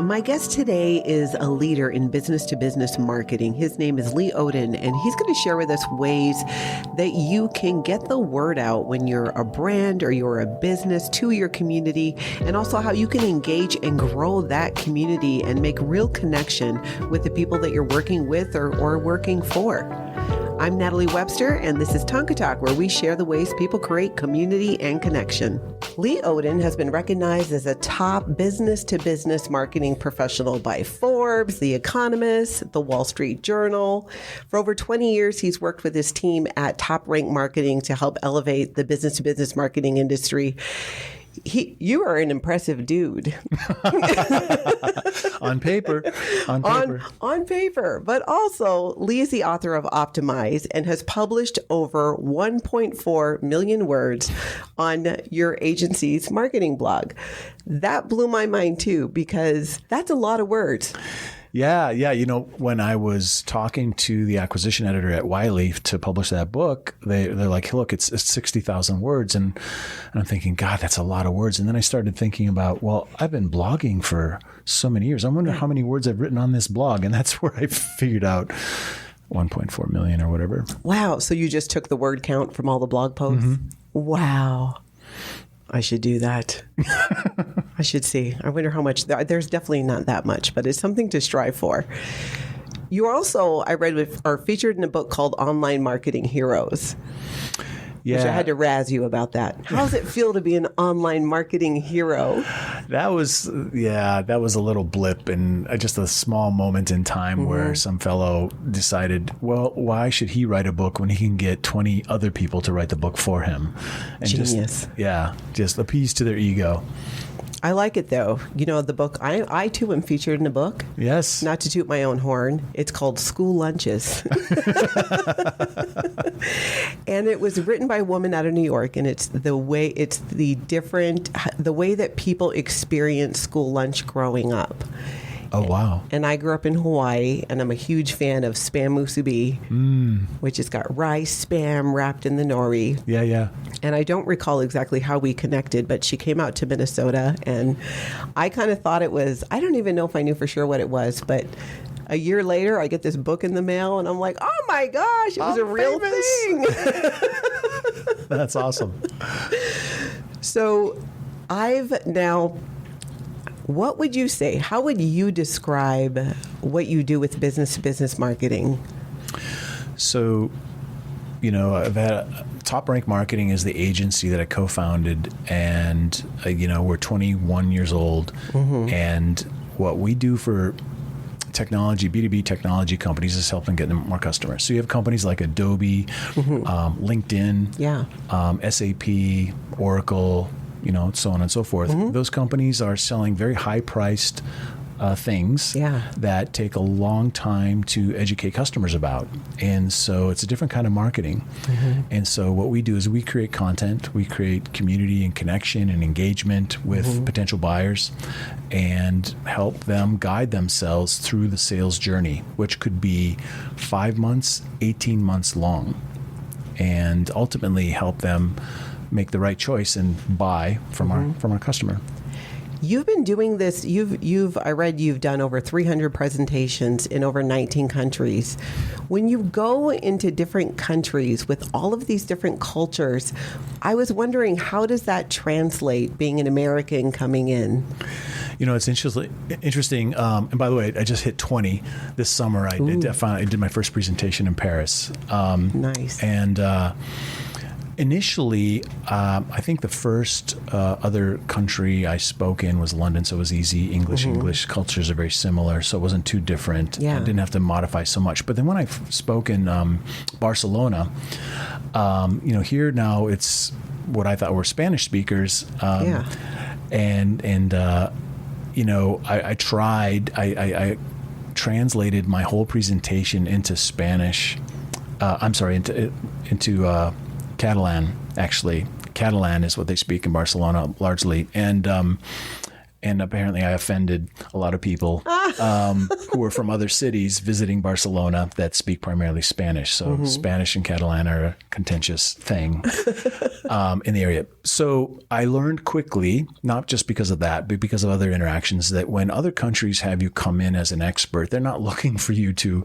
My guest today is a leader in business-to-business marketing. His name is Lee Oden, and he's going to share with us ways that you can get the word out when you're a brand or you're a business to your community, and also how you can engage and grow that community and make real connection with the people that you're working with or working for. I'm Natalie Webster, and this is Tonka Talk, where we share the ways people create community and connection. Lee Oden has been recognized as a top business-to-business marketing professional by Forbes, The Economist, The Wall Street Journal. For over 20 years, he's worked with his team at Top Rank Marketing to help elevate the business-to-business marketing industry. You are an impressive dude. On paper. On paper. But also, Lee is the author of Optimize and has published over 1.4 million words on your agency's marketing blog. That blew my mind too, because that's a lot of words. Yeah. You know, when I was talking to the acquisition editor at Wiley to publish that book, they're like, look, it's 60,000 words. And I'm thinking, God, that's a lot of words. And then I started thinking about, well, I've been blogging for so many years. I wonder how many words I've written on this blog. And that's where I figured out 1.4 million or whatever. Wow. So you just took the word count from all the blog posts? Mm-hmm. Wow. I should do that. I should see. I wonder how much. There's definitely not that much, but it's something to strive for. You also, I read, are featured in a book called Online Marketing Heroes. Yeah. Which I had to razz you about that. How does it feel to be an online marketing hero? That was a little blip and just a small moment in time where some fellow decided, well, why should he write a book when he can get 20 other people to write the book for him? And Genius. Just appease to their ego. I like it, though. You know, the book, I too am featured in a book. Yes. Not to toot my own horn. It's called School Lunches. And it was written by a woman out of New York. And it's the way that people experience school lunch growing up. Oh, wow. And I grew up in Hawaii, and I'm a huge fan of spam musubi, which has got rice, spam wrapped in the nori. Yeah. And I don't recall exactly how we connected, but she came out to Minnesota, and I kind of thought it was, I don't even know if I knew for sure what it was, but a year later, I get this book in the mail, and I'm like, oh my gosh, it was a real thing. That's awesome. So what would you say? How would you describe what you do with business-to-business marketing? So, you know, Top Rank Marketing is the agency that I co-founded, and, we're 21 years old. And what we do for technology, B2B technology companies is helping get them more customers. So you have companies like Adobe, LinkedIn, SAP, Oracle, so on and so forth. Those companies are selling very high-priced things that take a long time to educate customers about. And so it's a different kind of marketing. And so what we do is we create content, we create community and connection and engagement with potential buyers and help them guide themselves through the sales journey, which could be 5 months, 18 months long, and ultimately help them make the right choice and buy from our customer. You've been doing this. I read you've done over 300 presentations in over 19 countries. When you go into different countries with all of these different cultures, I was wondering, how does that translate, being an American coming in? It's interesting. And by the way, I just hit 20 this summer. I did my first presentation in Paris. Nice. And initially, I think the first other country I spoke in was London, so it was easy. English cultures are very similar, so it wasn't too different. I didn't have to modify so much. But then when I spoke in Barcelona, here now it's what I thought were Spanish speakers. I translated my whole presentation into Spanish. Into Catalan, actually. Catalan is what they speak in Barcelona largely. And and apparently I offended a lot of people who were from other cities visiting Barcelona that speak primarily Spanish. So Spanish and Catalan are a contentious thing in the area. So I learned quickly, not just because of that, but because of other interactions, that when other countries have you come in as an expert, they're not looking for you to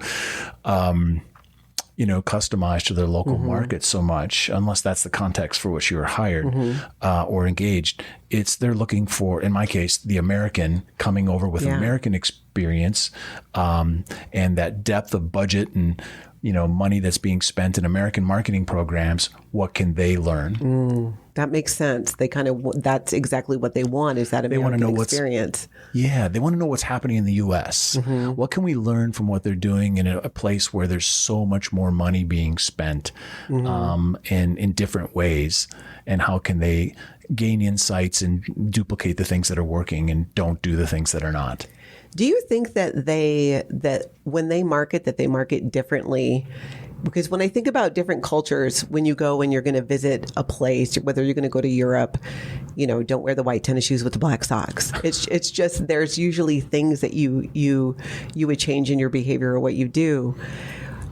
customize to their local market so much, unless that's the context for which you were hired or engaged. They're looking for, in my case, the American coming over with American experience and that depth of budget and money that's being spent in American marketing programs. What can they learn? That makes sense. That's exactly what they want, is that American experience. They want to know what's happening in the U.S. What can we learn from what they're doing in a place where there's so much more money being spent in different ways, and how can they gain insights and duplicate the things that are working and don't do the things that are not. Do you think that when they market differently? Because when I think about different cultures, when you're going to visit a place, whether you're going to go to Europe, don't wear the white tennis shoes with the black socks. It's just, there's usually things that you would change in your behavior or what you do.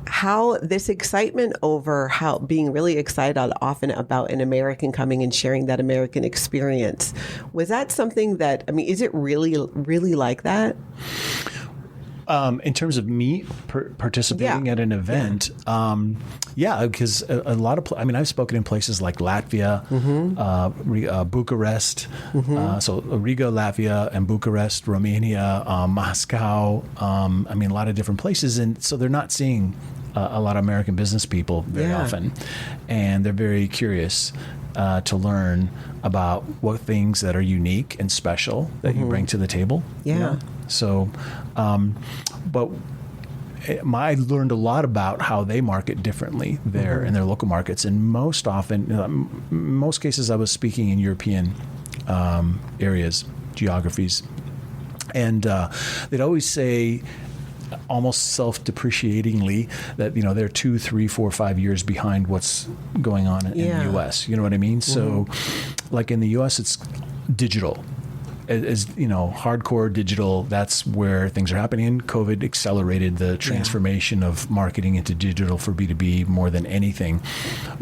How this excitement over being really excited often about an American coming and sharing that American experience, was that something that, is it really, really like that? In terms of me participating at an event, because a lot of, I've spoken in places like Latvia, Bucharest, so Riga, Latvia, and Bucharest, Romania, Moscow, a lot of different places. And so they're not seeing a lot of American business people very often. And they're very curious to learn about what things that are unique and special that you bring to the table. So, but I learned a lot about how they market differently there in their local markets. And most cases I was speaking in European areas, geographies. And they'd always say, almost self-depreciatingly, that they're 2, 3, 4, 5 years behind what's going on in the U.S. You know what I mean? So, like in the U.S., it's digital. As hardcore digital, that's where things are happening. And COVID accelerated the transformation of marketing into digital for B2B more than anything.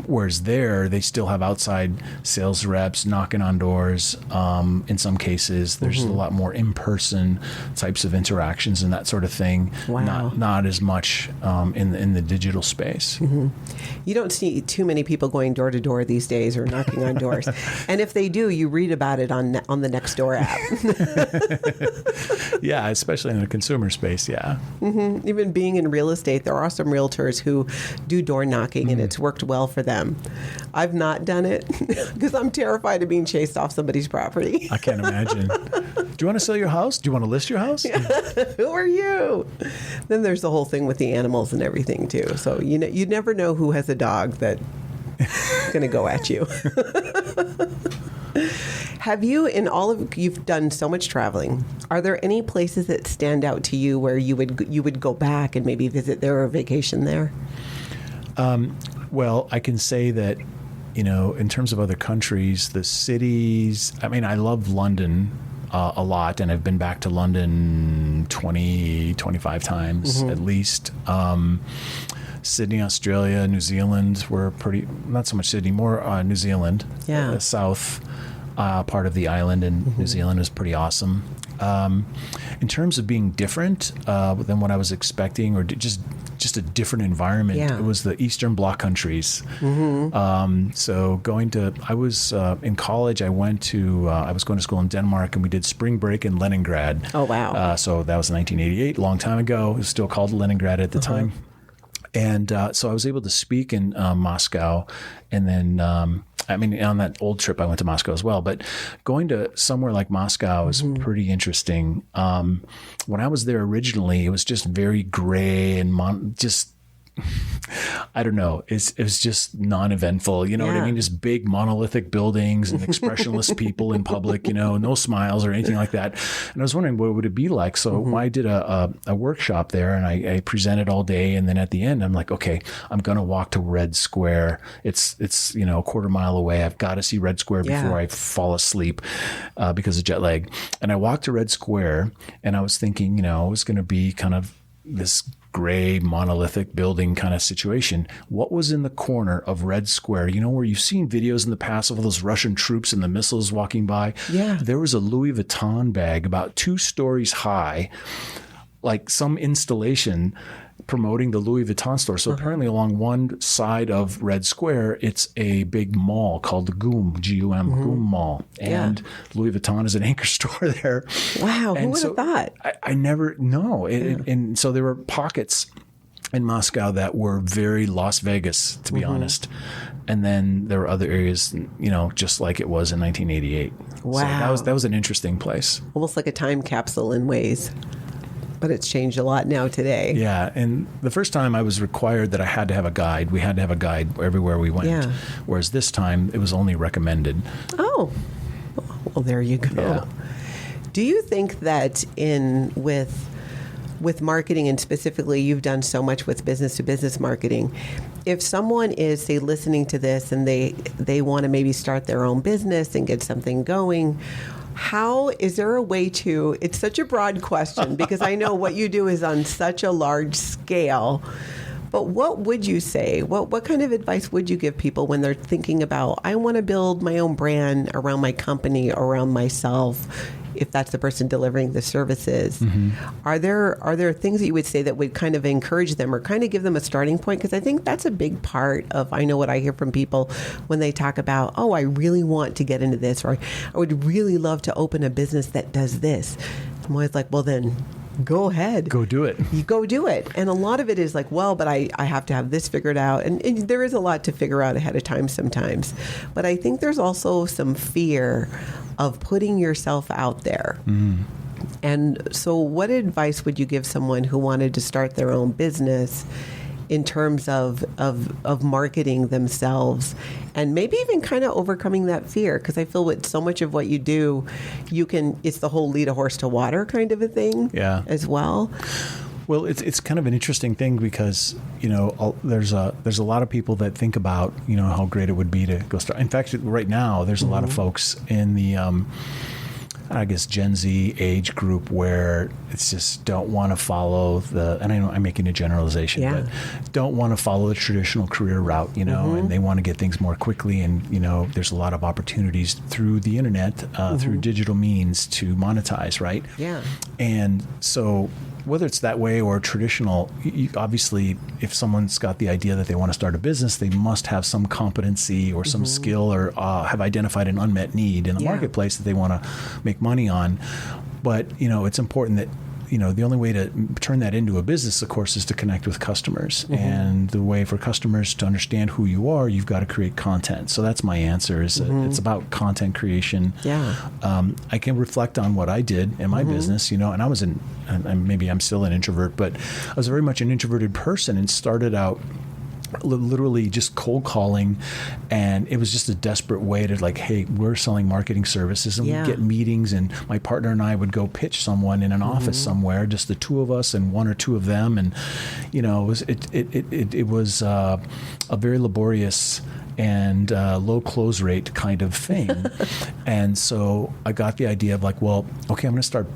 Whereas there, they still have outside sales reps knocking on doors. In some cases, there's a lot more in-person types of interactions and that sort of thing. Wow. Not as much in the digital space. You don't see too many people going door to door these days or knocking on doors. And if they do, you read about it on the Nextdoor app. Especially in the consumer space. Even being in real estate, there are some realtors who do door knocking and it's worked well for them. I've not done it because I'm terrified of being chased off somebody's property. I can't imagine. Do you want to sell your house? Do you want to list your house? Who are you? Then there's the whole thing with the animals and everything too. So you never know who has a dog that's going to go at you. Have you, you've done so much traveling, are there any places that stand out to you where you would go back and maybe visit there or vacation there? Well, I can say that, in terms of other countries, the cities, I love London a lot, and I've been back to London 20, 25 times at least. Sydney, Australia, New Zealand were pretty, not so much Sydney, more New Zealand. The south part of the island in New Zealand is pretty awesome. In terms of being different than what I was expecting, or just a different environment, it was the Eastern Bloc countries. So I was in college, I was going to school in Denmark, and we did spring break in Leningrad. Oh, wow. So that was 1988, a long time ago. It was still called Leningrad at the time. And so I was able to speak in Moscow, and then on that old trip I went to Moscow as well. But going to somewhere like Moscow is pretty interesting. When I was there originally, it was just very gray and just I don't know. It was just non-eventful. You know what I mean? Just big monolithic buildings and expressionless people in public, no smiles or anything like that. And I was wondering, what would it be like? So I did a workshop there, and I presented all day. And then at the end, I'm like, okay, I'm going to walk to Red Square. It's a quarter mile away. I've got to see Red Square before I fall asleep because of jet lag. And I walked to Red Square, and I was thinking, it was going to be kind of this gray monolithic building kind of situation. What was in the corner of Red Square? Where you've seen videos in the past of all those Russian troops and the missiles walking by? Yeah. There was a Louis Vuitton bag about 2 stories high, like some installation promoting the Louis Vuitton store. So apparently along one side of Red Square, it's a big mall called the GUM, G-U-M, GUM Mall. And Louis Vuitton is an anchor store there. Wow, who would have thought? I never know. And so there were pockets in Moscow that were very Las Vegas, to be honest. And then there were other areas, just like it was in 1988. Wow. So that was an interesting place. Almost like a time capsule in ways. But it's changed a lot now today. Yeah. And the first time I was required that I had to have a guide. We had to have a guide everywhere we went. Yeah. Whereas this time it was only recommended. Oh, well, there you go. Yeah. Do you think that with marketing, and specifically you've done so much with business to business marketing, if someone is, say, listening to this and they want to maybe start their own business and get something going, how is there a way to, it's such a broad question because I know what you do is on such a large scale, but what would you say? What kind of advice would you give people when they're thinking about, I want to build my own brand around my company, around myself, if that's the person delivering the services? Are there things that you would say that would kind of encourage them or kind of give them a starting point? Because I think that's a big part of, I know what I hear from people when they talk about, I really want to get into this, or I would really love to open a business that does this. I'm always like, well, then go ahead. Go do it. You go do it. And a lot of it is like, well, but I have to have this figured out. And there is a lot to figure out ahead of time sometimes. But I think there's also some fear of putting yourself out there. And so what advice would you give someone who wanted to start their own business in terms of marketing themselves and maybe even kind of overcoming that fear? Because I feel with so much of what you do, it's the whole lead a horse to water kind of a thing as well. Well, it's kind of an interesting thing because, there's a lot of people that think about, how great it would be to go start. In fact, right now, there's a lot of folks in the, I guess, Gen Z age group where it's just don't want to follow and I know I'm making a generalization, but don't want to follow the traditional career route, and they want to get things more quickly. And, there's a lot of opportunities through the internet, through digital means to monetize, right? Yeah. And so whether it's that way or traditional, obviously, if someone's got the idea that they want to start a business, they must have some competency or some skill or have identified an unmet need in the marketplace that they want to make money on. But, it's important that, the only way to turn that into a business, of course, is to connect with customers. And the way for customers to understand who you are, you've got to create content. So that's my answer is it's about content creation. Yeah. I can reflect on what I did in my business, and I was maybe I'm still an introvert, but I was very much an introverted person and started out literally just cold calling, and it was just a desperate way to like, hey, we're selling marketing services, and we'd get meetings, and my partner and I would go pitch someone in an office somewhere, just the two of us and one or two of them, and it was a very laborious and low close rate kind of thing. And so I got the idea of like, well, okay, I'm going to start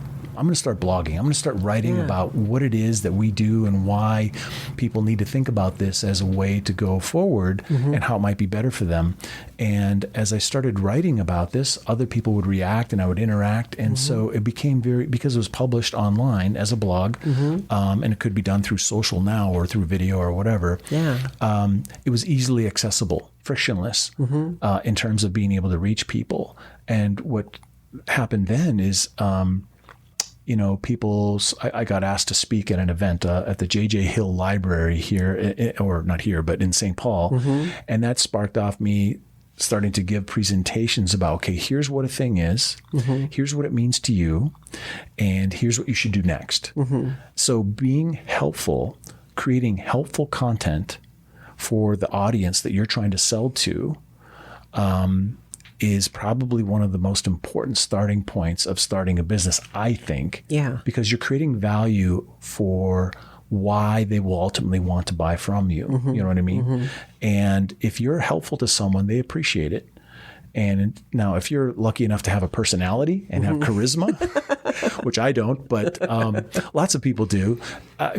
blogging. I'm going to start writing about what it is that we do and why people need to think about this as a way to go forward and how it might be better for them. And as I started writing about this, other people would react and I would interact. And so it became because it was published online as a blog, and it could be done through social now or through video or whatever. It was easily accessible, frictionless in terms of being able to reach people. And what happened then is, I got asked to speak at an event at the J.J. Hill Library here, or not here, but in St. Paul. And that sparked off me starting to give presentations about, okay, here's what a thing is, here's what it means to you, and here's what you should do next. So being helpful, creating helpful content for the audience that you're trying to sell to is probably one of the most important starting points of starting a business, I think. Yeah. Because you're creating value for why they will ultimately want to buy from you. Mm-hmm. You know what I mean? Mm-hmm. And if you're helpful to someone, they appreciate it. And now, if you're lucky enough to have a personality and have charisma, which I don't, but lots of people do,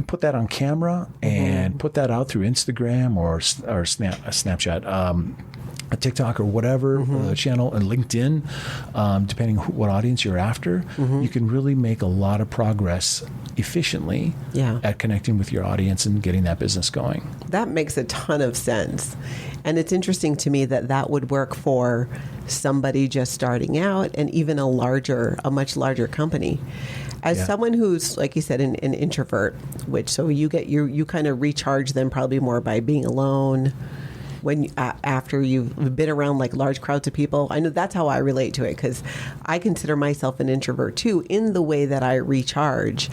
put that on camera and put that out through Instagram or Snapchat, a TikTok or whatever channel, and LinkedIn, depending what audience you're after, you can really make a lot of progress efficiently at connecting with your audience and getting that business going. That makes a ton of sense. And it's interesting to me that that would work for somebody just starting out and even a much larger company. As someone who's, like you said, an introvert, which so you kind of recharge them probably more by being alone. When after you've been around like large crowds of people, I know that's how I relate to it, because I consider myself an introvert too, in the way that I recharge.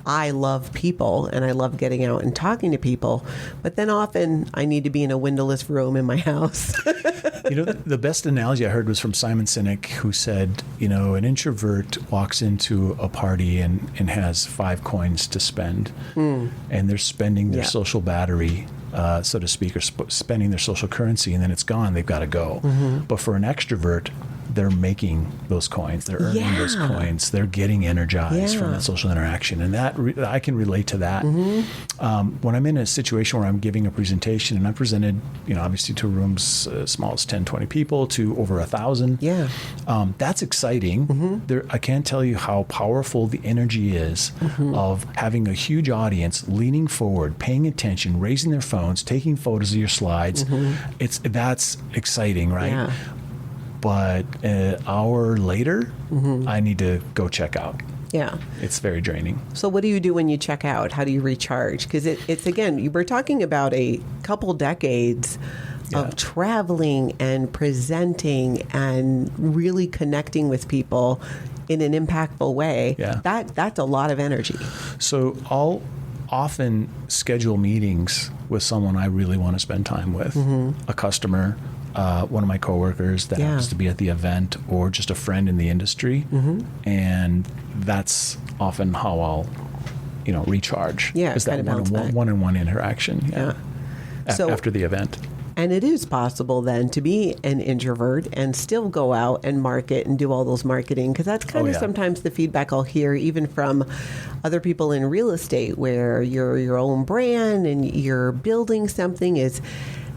I love people and I love getting out and talking to people, but then often I need to be in a windowless room in my house. The best analogy I heard was from Simon Sinek, who said, an introvert walks into a party and has 5 coins to spend, and they're spending their social battery, so to speak, or spending their social currency, and then it's gone. They've got to go. But for an extrovert, they're making those coins. They're earning those coins. They're getting energized from that social interaction. And that I can relate to that. When I'm in a situation where I'm giving a presentation, and I'm presented, obviously to rooms as small as 10, 20 people to over 1,000. That's exciting. I can't tell you how powerful the energy is of having a huge audience leaning forward, paying attention, raising their phones, taking photos of your slides. That's exciting, right? Yeah. But an hour later, I need to go check out. Yeah. It's very draining. So what do you do when you check out? How do you recharge? Because it's, again, we're talking about a couple decades of traveling and presenting and really connecting with people in an impactful way. That's a lot of energy. So I'll often schedule meetings with someone I really want to spend time with, a customer, one of my coworkers that happens to be at the event, or just a friend in the industry. And that's often how I'll, recharge. Is that one-on-one interaction. After the event. And it is possible then to be an introvert and still go out and market and do all those marketing, because that's kind of sometimes the feedback I'll hear even from other people in real estate, where you're your own brand and you're building something.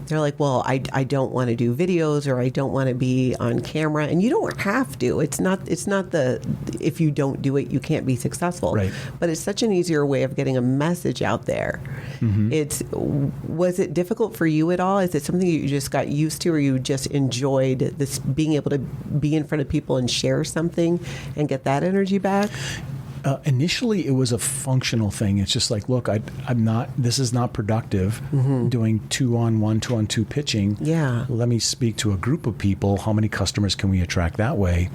They're like, well, I don't want to do videos, or I don't want to be on camera. And you don't have to. It's not if you don't do it, you can't be successful. Right. But it's such an easier way of getting a message out there. Was it difficult for you at all? Is it something you just got used to, or you just enjoyed this, being able to be in front of people and share something and get that energy back? Initially, it was a functional thing. It's just like, look, this is not productive doing 2-on-1, 2-on-2 pitching. Let me speak to a group of people. How many customers can we attract that way?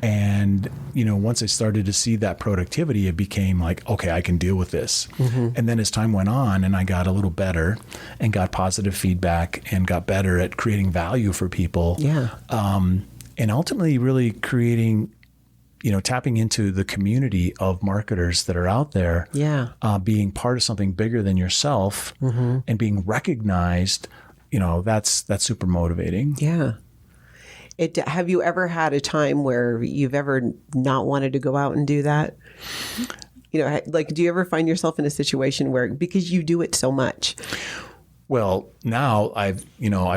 And, once I started to see that productivity, it became like, okay, I can deal with this. And then as time went on and I got a little better and got positive feedback and got better at creating value for people. And ultimately really creating, tapping into the community of marketers that are out there, being part of something bigger than yourself, and being recognized, that's super motivating. Have you ever had a time where you've ever not wanted to go out and do that? Like, do you ever find yourself in a situation where, because you do it so much? Well, now I've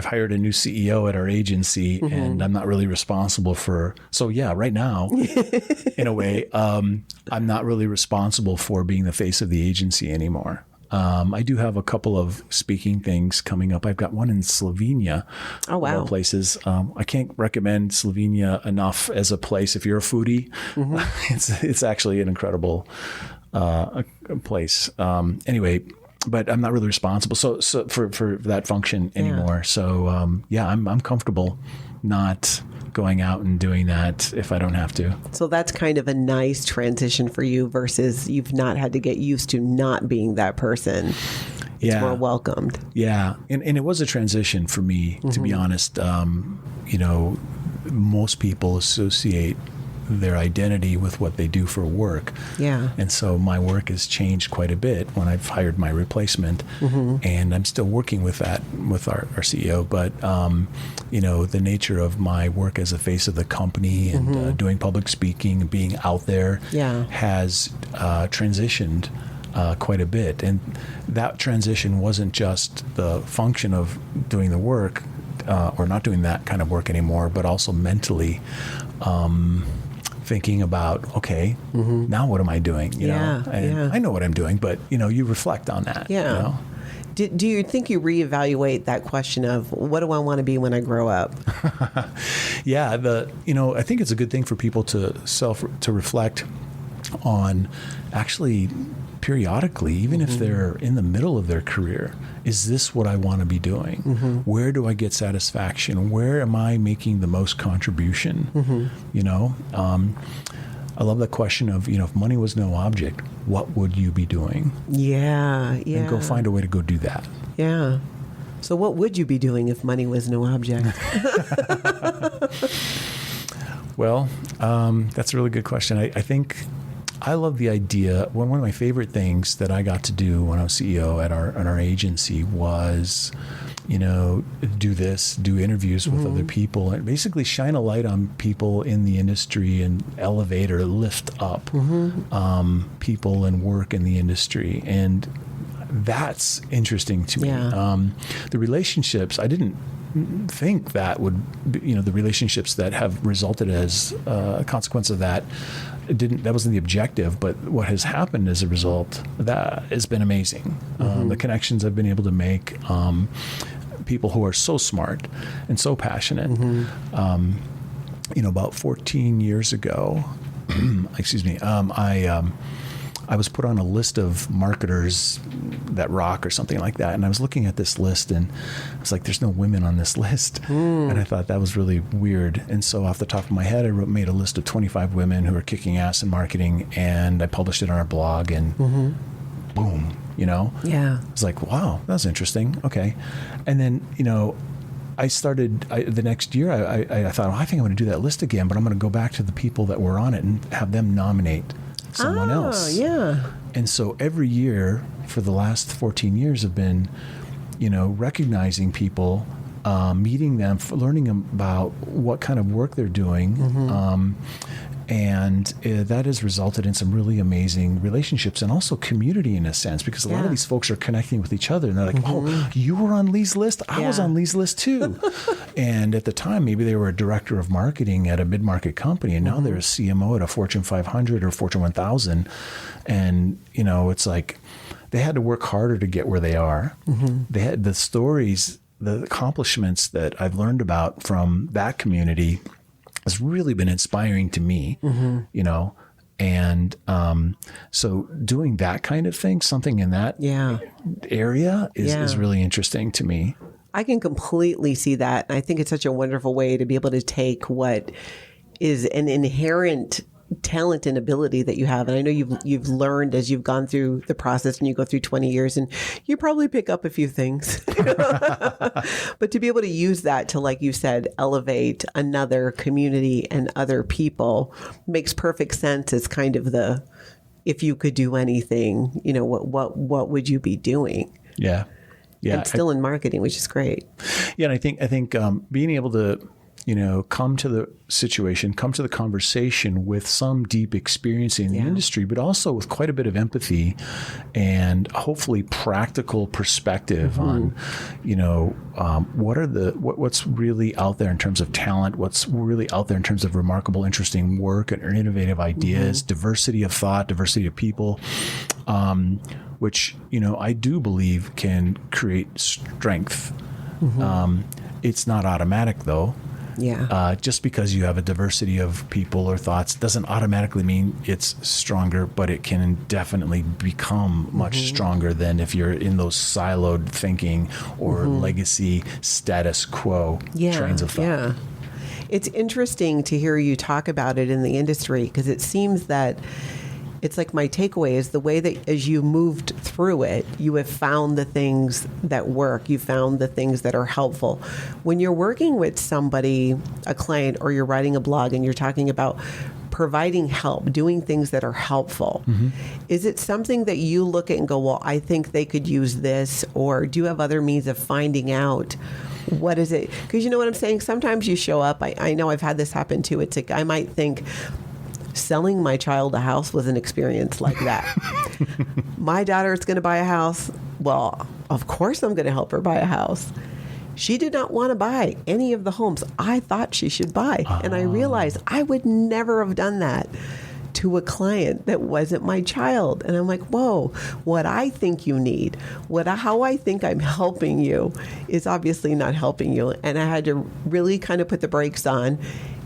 hired a new CEO at our agency, and I'm not really responsible for. So right now, in a way, I'm not really responsible for being the face of the agency anymore. I do have a couple of speaking things coming up. I've got one in Slovenia. Oh, wow. Of all places. I can't recommend Slovenia enough as a place. If you're a foodie, it's actually an incredible place. Anyway. But I'm not really responsible so for that function anymore. So I'm comfortable not going out and doing that if I don't have to. So that's kind of a nice transition for you, versus you've not had to get used to not being that person. It's more welcomed. Yeah. And it was a transition for me, to be honest. Most people associate their identity with what they do for work. Yeah. And so my work has changed quite a bit when I've hired my replacement, and I'm still working with that with our CEO. But, the nature of my work as a face of the company and doing public speaking and being out there has transitioned quite a bit. And that transition wasn't just the function of doing the work or not doing that kind of work anymore, but also mentally thinking about, okay, now what am I doing? You know, and I know what I'm doing, but you reflect on that. Yeah. Do you think you reevaluate that question of what do I want to be when I grow up? Yeah, I think it's a good thing for people to reflect on, actually periodically, even if they're in the middle of their career. Is this what I want to be doing? Where do I get satisfaction? Where am I making the most contribution? I love the question of, if money was no object, what would you be doing? Yeah. And go find a way to go do that. Yeah. So what would you be doing if money was no object? Well, that's a really good question. I think I love the idea. One of my favorite things that I got to do when I was CEO at our agency was, do interviews with other people and basically shine a light on people in the industry and elevate or lift up people and work in the industry. And that's interesting to me. The relationships, I didn't think that would be, the relationships that have resulted as a consequence of that wasn't the objective, but what has happened as a result of that has been amazing. The connections I've been able to make, people who are so smart and so passionate. About 14 years ago, excuse me, I was put on a list of marketers that rock or something like that. And I was looking at this list and I was like, there's no women on this list. And I thought that was really weird. And so off the top of my head, I made a list of 25 women who are kicking ass in marketing, and I published it on our blog, and boom, I was like, wow, that was interesting. Okay. And then, I started the next year. I thought, I think I'm going to do that list again, but I'm going to go back to the people that were on it and have them nominate someone else. Yeah. And so every year for the last 14 years have been, recognizing people, meeting them, learning about what kind of work they're doing. And that has resulted in some really amazing relationships and also community in a sense, because a lot of these folks are connecting with each other, and they're like, oh, you were on Lee's list? I was on Lee's list too. And at the time, maybe they were a director of marketing at a mid-market company, and now they're a CMO at a Fortune 500 or Fortune 1000. And, it's like they had to work harder to get where they are. They had the stories, the accomplishments that I've learned about from that community has really been inspiring to me, and so doing that kind of thing, something in that area is really interesting to me. I can completely see that. And I think it's such a wonderful way to be able to take what is an inherent talent and ability that you have. And I know you've learned as you've gone through the process, and you go through 20 years and you probably pick up a few things, but to be able to use that to, like you said, elevate another community and other people makes perfect sense. It's kind of if you could do anything, what would you be doing? Yeah. And still in marketing, which is great. Yeah. And I think being able to, come to the situation, come to the conversation with some deep experience in the industry, but also with quite a bit of empathy and hopefully practical perspective on, what's really out there in terms of talent, what's really out there in terms of remarkable, interesting work and innovative ideas, diversity of thought, diversity of people, which, I do believe can create strength. It's not automatic though. Just because you have a diversity of people or thoughts doesn't automatically mean it's stronger, but it can definitely become much stronger than if you're in those siloed thinking or legacy status quo trains of thought. It's interesting to hear you talk about it in the industry, because it seems that it's like my takeaway is the way that as you moved through it, you have found the things that work. You found the things that are helpful. When you're working with somebody, a client, or you're writing a blog and you're talking about providing help, doing things that are helpful, is it something that you look at and go, well, I think they could use this? Or do you have other means of finding out what is it? Because you know what I'm saying? Sometimes you show up, I know I've had this happen too. It's like I might think, selling my child a house was an experience like that. My daughter is going to buy a house. Well, of course I'm going to help her buy a house. She did not want to buy any of the homes I thought she should buy. And I realized I would never have done that to a client that wasn't my child. And I'm like, whoa, what I think you need, how I think I'm helping you is obviously not helping you. And I had to really kind of put the brakes on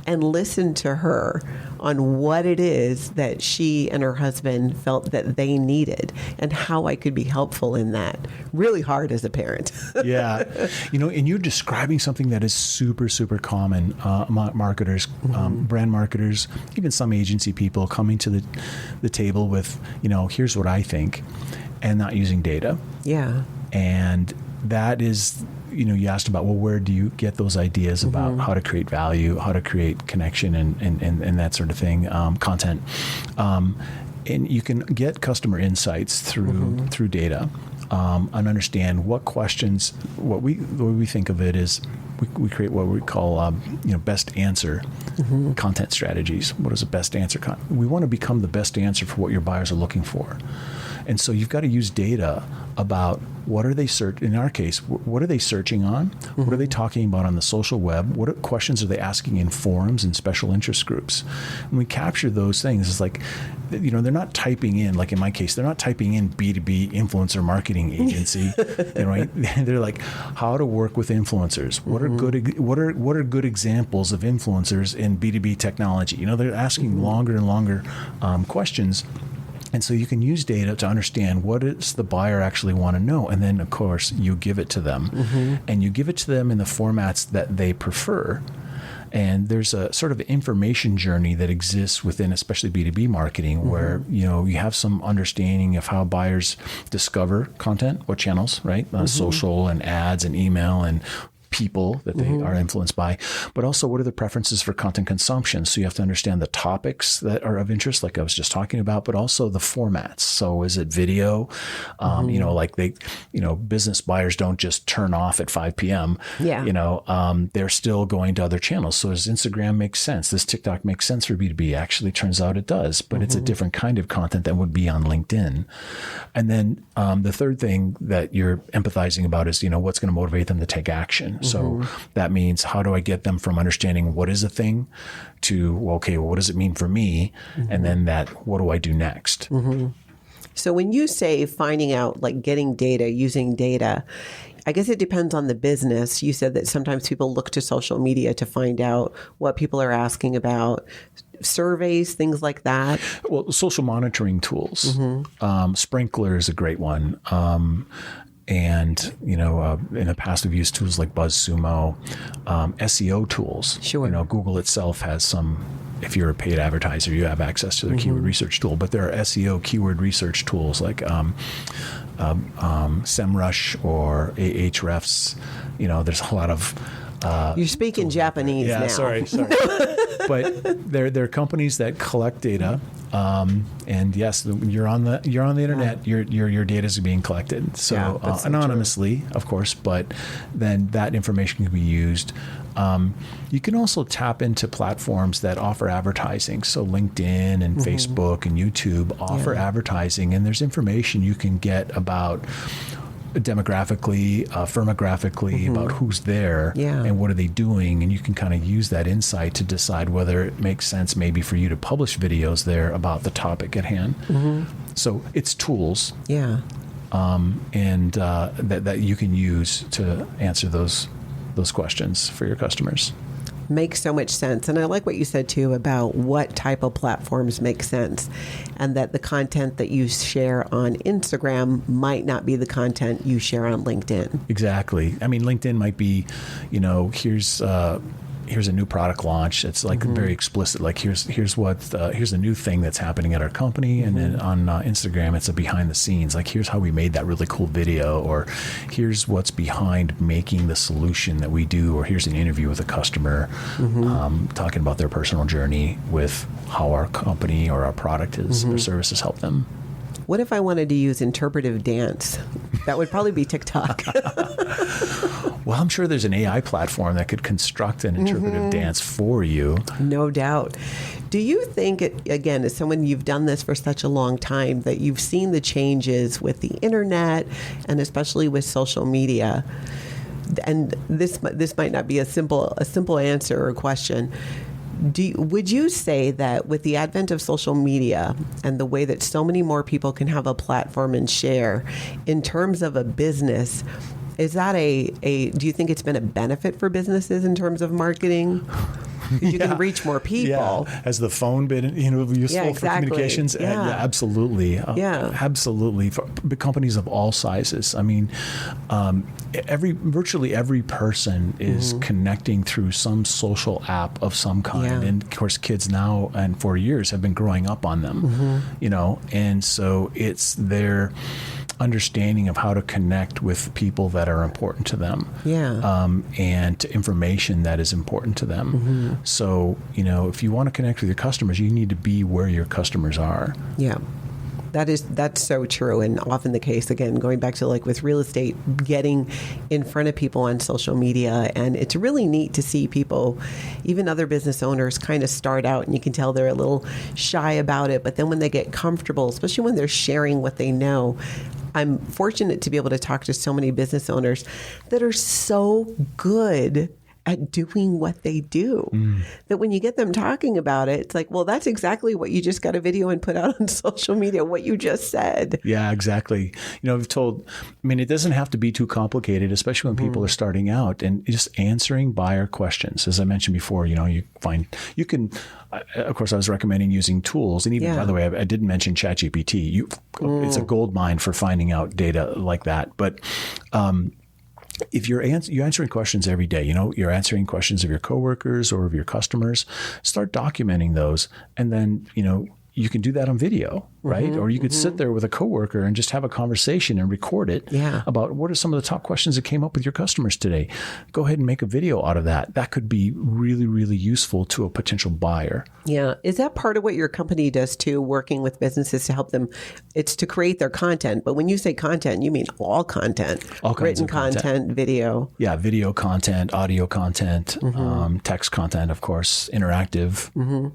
and listen to her on what it is that she and her husband felt that they needed and how I could be helpful in that. Really hard as a parent. Yeah. And you're describing something that is super, super common. Marketers, brand marketers, even some agency people coming to the table with, here's what I think, and not using data. Yeah. And that is... you asked about, well, where do you get those ideas about how to create value, how to create connection and that sort of thing, content. And you can get customer insights through data and understand what questions, the way we think of it is we create what we call, best answer content strategies. What is a best answer? We want to become the best answer for what your buyers are looking for. And so you've got to use data about what are they in our case, what are they searching on? What are they talking about on the social web? What questions are they asking in forums and special interest groups? When we capture those things, it's like, they're not typing in, like in my case, they're not typing in B2B influencer marketing agency, right? They're like, how to work with influencers. What are good examples of influencers in B2B technology? They're asking longer and longer questions. And so you can use data to understand what does the buyer actually want to know. And then, of course, you give it to them. And you give it to them in the formats that they prefer. And there's a sort of information journey that exists within, especially B2B marketing, where, you have some understanding of how buyers discover content, what channels, right? Social and ads and email and people that they are influenced by, but also what are the preferences for content consumption. So you have to understand the topics that are of interest, like I was just talking about, but also the formats. So is it video? Like business buyers don't just turn off at 5 p.m. Yeah. They're still going to other channels. So does Instagram make sense? Does TikTok make sense for B2B? Actually, turns out it does, but it's a different kind of content that would be on LinkedIn. And then the third thing that you're empathizing about is, what's going to motivate them to take action. So that means, how do I get them from understanding what is a thing to, what does it mean for me? And then what do I do next? So when you say finding out, like getting data, using data, I guess it depends on the business. You said that sometimes people look to social media to find out what people are asking about, surveys, things like that. Well, social monitoring tools. Sprinkler is a great one. And, in the past, we've used tools like BuzzSumo, SEO tools. Sure. Google itself has some, if you're a paid advertiser, you have access to their keyword research tool. But there are SEO keyword research tools like SEMrush or Ahrefs. There's a lot of... You're speaking Japanese now. Yeah, sorry. But there are companies that collect data, and yes, you're on the internet. Your data is being collected, so anonymously, of course. But then that information can be used. You can also tap into platforms that offer advertising. So LinkedIn and Facebook and YouTube offer advertising, and there's information you can get about demographically, firmographically, about who's there and what are they doing, and you can kind of use that insight to decide whether it makes sense maybe for you to publish videos there about the topic at hand. So it's tools, and that you can use to answer those questions for your customers. Makes so much sense. And I like what you said too about what type of platforms make sense, and that the content that you share on Instagram might not be the content you share on LinkedIn. Exactly. I mean, LinkedIn might be, here's here's a new product launch. It's like very explicit. Like here's a new thing that's happening at our company. And then on Instagram, it's a behind the scenes. Like here's how we made that really cool video, or here's what's behind making the solution that we do, or here's an interview with a customer talking about their personal journey with how our company or our product is or service has helped them. What if I wanted to use interpretive dance? That would probably be TikTok. Well, I'm sure there's an AI platform that could construct an interpretive dance for you. No doubt. Do you think, again, as someone, you've done this for such a long time, that you've seen the changes with the internet and especially with social media? And this might not be a simple answer or question. Would you say that with the advent of social media and the way that so many more people can have a platform and share, in terms of a business, is that do you think it's been a benefit for businesses in terms of marketing? You can reach more people. Yeah. Has the phone been useful for communications? Yeah. Absolutely. Absolutely. For companies of all sizes. I mean, virtually every person is connecting through some social app of some kind. And of course, kids now and for years have been growing up on them, and so it's their understanding of how to connect with people that are important to them, and to information that is important to them. So, if you want to connect with your customers, you need to be where your customers are. Yeah. That's so true, and often the case, again, going back to like with real estate, getting in front of people on social media. And it's really neat to see people, even other business owners, kind of start out and you can tell they're a little shy about it. But then when they get comfortable, especially when they're sharing what they know, I'm fortunate to be able to talk to so many business owners that are so good at doing what they do, that when you get them talking about it, it's like, well, that's exactly what you just got a video and put out on social media, what you just said. Yeah, exactly. It doesn't have to be too complicated, especially when people are starting out, and just answering buyer questions. As I mentioned before, you can, of course, I was recommending using tools. And even, by the way, I didn't mention ChatGPT. It's a gold mine for finding out data like that. But, if you're answering questions every day, you're answering questions of your coworkers or of your customers, start documenting those. And then, you can do that on video, right? Or you could sit there with a coworker and just have a conversation and record it about what are some of the top questions that came up with your customers today. Go ahead and make a video out of that. That could be really, really useful to a potential buyer. Yeah. Is that part of what your company does too, working with businesses to help them? It's to create their content. But when you say content, you mean all content, all kinds written of content, video. Yeah. Video content, audio content, text content, of course, interactive.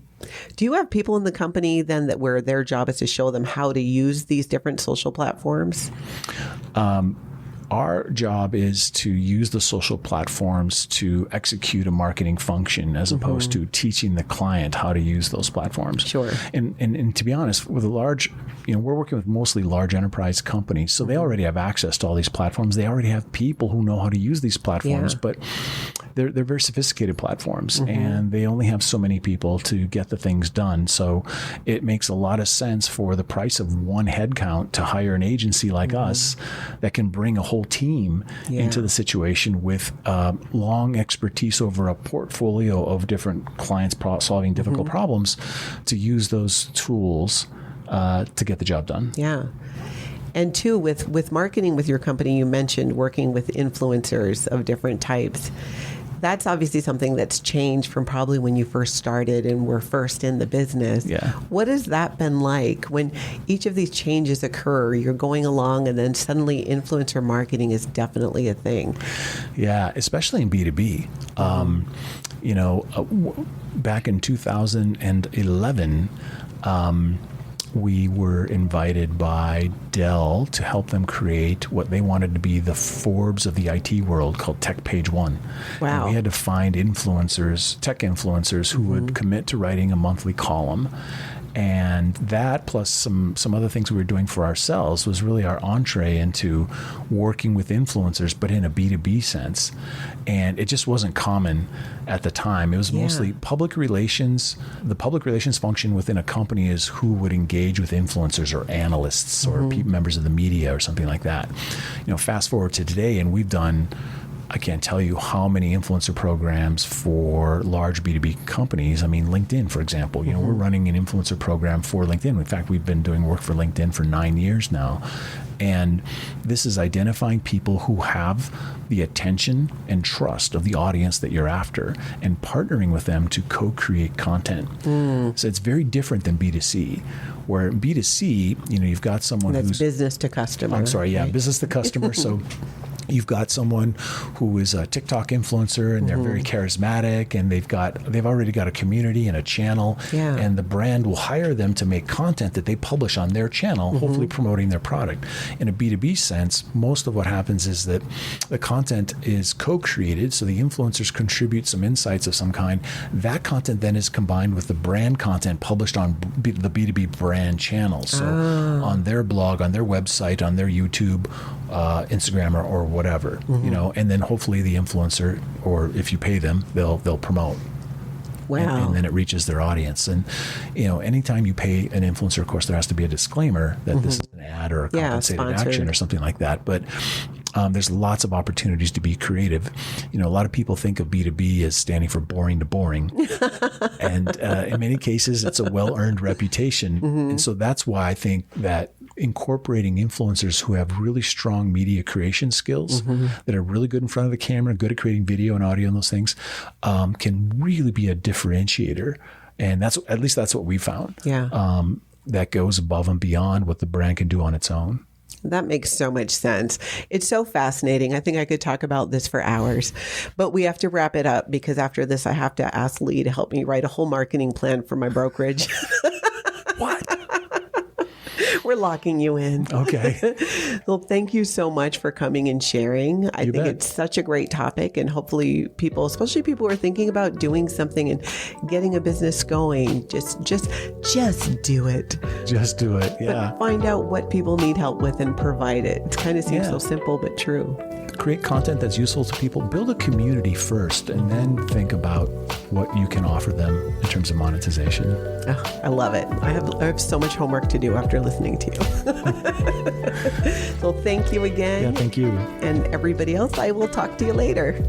Do you have people in the company then that where their job is to show them how to use these different social platforms? Our job is to use the social platforms to execute a marketing function as opposed to teaching the client how to use those platforms. Sure. And to be honest, with a large, we're working with mostly large enterprise companies, so they already have access to all these platforms. They already have people who know how to use these platforms, but they're very sophisticated platforms, and they only have so many people to get the things done. So it makes a lot of sense for the price of one headcount to hire an agency like us that can bring a whole team into the situation with long expertise over a portfolio of different clients solving difficult problems to use those tools to get the job done. Yeah. And two, with marketing with your company, you mentioned working with influencers of different types. That's obviously something that's changed from probably when you first started and were first in the business. Yeah. What has that been like when each of these changes occur? You're going along and then suddenly influencer marketing is definitely a thing. Yeah, especially in B2B. Back in 2011, we were invited by Dell to help them create what they wanted to be the Forbes of the IT world, called Tech Page One. Wow. And we had to find influencers, tech influencers, who would commit to writing a monthly column. And that, plus some other things we were doing for ourselves, was really our entree into working with influencers, but in a B2B sense. And it just wasn't common at the time. It was mostly public relations. The public relations function within a company is who would engage with influencers or analysts or members of the media or something like that. Fast forward to today, and we've done I can't tell you how many influencer programs for large B2B companies. I mean, LinkedIn, for example, we're running an influencer program for LinkedIn. In fact, we've been doing work for LinkedIn for 9 years now. And this is identifying people who have the attention and trust of the audience that you're after and partnering with them to co-create content. So it's very different than B2C, where in B2C, you've got someone That's who's business to customer. I'm sorry, yeah, right? business to customer. So you've got someone who is a TikTok influencer and they're very charismatic and they've already got a community and a channel, and the brand will hire them to make content that they publish on their channel, hopefully promoting their product. In a B2B sense, most of what happens is that the content is co-created, so the influencers contribute some insights of some kind. That content then is combined with the brand content published on the B2B brand channels. So on their blog, on their website, on their YouTube, Instagram, or whatever, and then hopefully the influencer, or if you pay them, they'll promote. Wow. And then it reaches their audience. And, anytime you pay an influencer, of course, there has to be a disclaimer that this is an ad or a compensated action or something like that. But there's lots of opportunities to be creative. A lot of people think of B2B as standing for boring to boring. And in many cases, it's a well-earned reputation. And so that's why I think that incorporating influencers who have really strong media creation skills, that are really good in front of the camera, good at creating video and audio and those things, can really be a differentiator. And that's what we found. Yeah. That goes above and beyond what the brand can do on its own. That makes so much sense. It's so fascinating. I think I could talk about this for hours, but we have to wrap it up because after this, I have to ask Lee to help me write a whole marketing plan for my brokerage. What? We're locking you in. Okay. Well, thank you so much for coming and sharing. I think bet. it's such a great topic, and hopefully people, especially people who are thinking about doing something and getting a business going, just do it. Just do it. Yeah. But find out what people need help with and provide it. It kind of seems so simple, but true. Create content that's useful to people. Build a community first, and then think about what you can offer them in terms of monetization. Oh, I love it. I have so much homework to do after listening to you. So thank you again. Yeah, thank you. And everybody else, I will talk to you later.